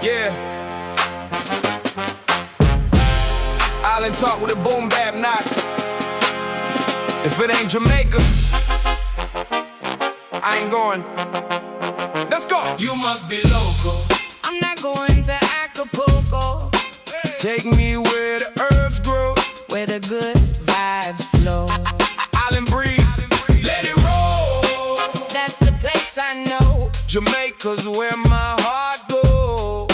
Yeah. Island talk with a boom bap knock. If it ain't Jamaica, I ain't going. Let's go. You must be local. I'm not going to Acapulco, Take me where the herbs grow, where the good vibes flow. island breeze. Let it roll. That's the place I know. Jamaica's where my heart goes.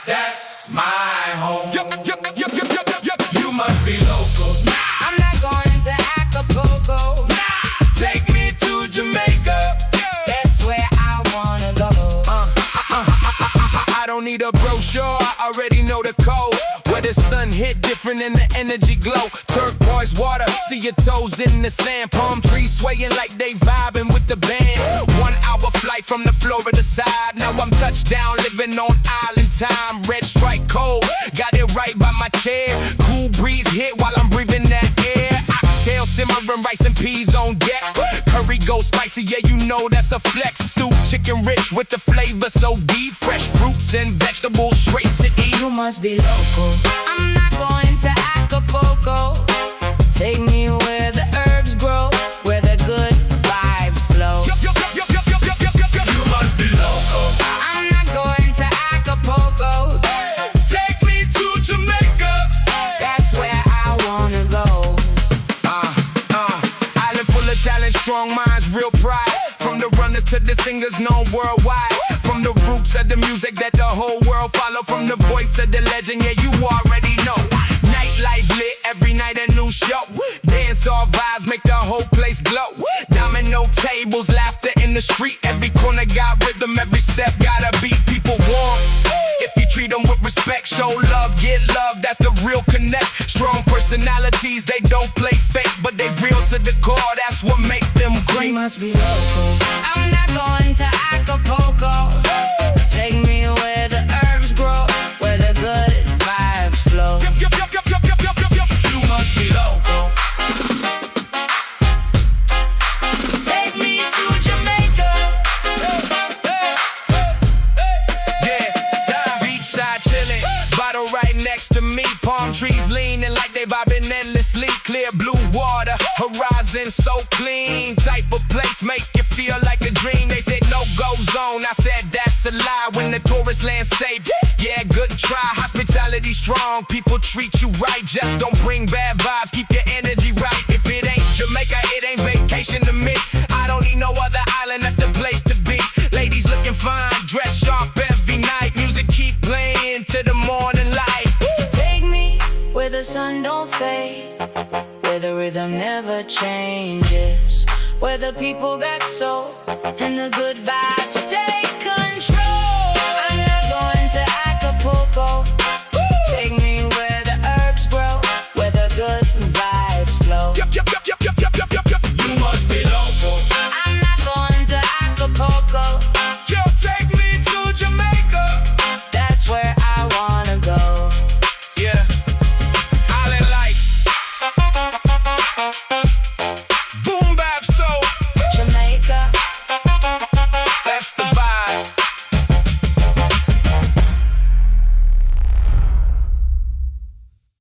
That's my home. Yup, yup, yup, yup, yup, yup, yup. You must be local. I'm not going to Acapulco. Take me to Jamaica. That's where I wanna go. I don't need a brochure, I already know the code. Where the sun hit different and the energy glow. Turquoise water, see your toes in the sand. Palm trees swaying like they vibing with the band. 1 hour flight from the Florida side. Now I'm touchdown, living on island time. Red stripe cold, got it right by my chair. Cool breeze hit while I'm breathing that air. Oxtail simmering, rice and peas on deck. Curry go spicy, yeah you know that's a flex. Stew chicken rich with the flavor so deep. Fresh fruits and vegetables straight to eat. You must be local. I'm not going to Acapulco. Take me where the herbs grow, where the good vibes flow. You must be local. I'm not going to Acapulco. Take me to Jamaica. That's where I wanna go. Island full of talent, strong minds, real pride. From the runners to the singers known worldwide. From the roots of the music that the whole world follow. From the voice of the legend, yeah you already know. Nightlife lit, every night a new show. Dance all vibes, make the whole place glow. Domino tables, laughter in the street. Every corner got rhythm, every step gotta beat people warm. If you treat them with respect, show love, get love, that's the real connect. Strong personalities, they don't play fake, but they real to the core, that's what make them You great. must be local. I'm not going to Acapulco. Take me where the herbs grow, where the good vibes flow. You must be local. Take me to Jamaica. Yeah, beachside chillin', bottle right next to me. Palm trees leaning like they vibing endlessly. Clear blue water, horizon so clean. Type of place make you feel like a dream. They said no go zone, I said that's a lie. When the tourist land safe, yeah, good try. Hospitality strong, people treat you right. Just don't bring bad vibes, keep your energy right. If it ain't Jamaica, it ain't vacation to me. I don't need no other island, that's the place to be. Ladies looking fine, dress sharp every night. Music keep playing to the morning light. Take me where the sun don't fade, where the rhythm never changes, where the people got soul and the good vibes stay.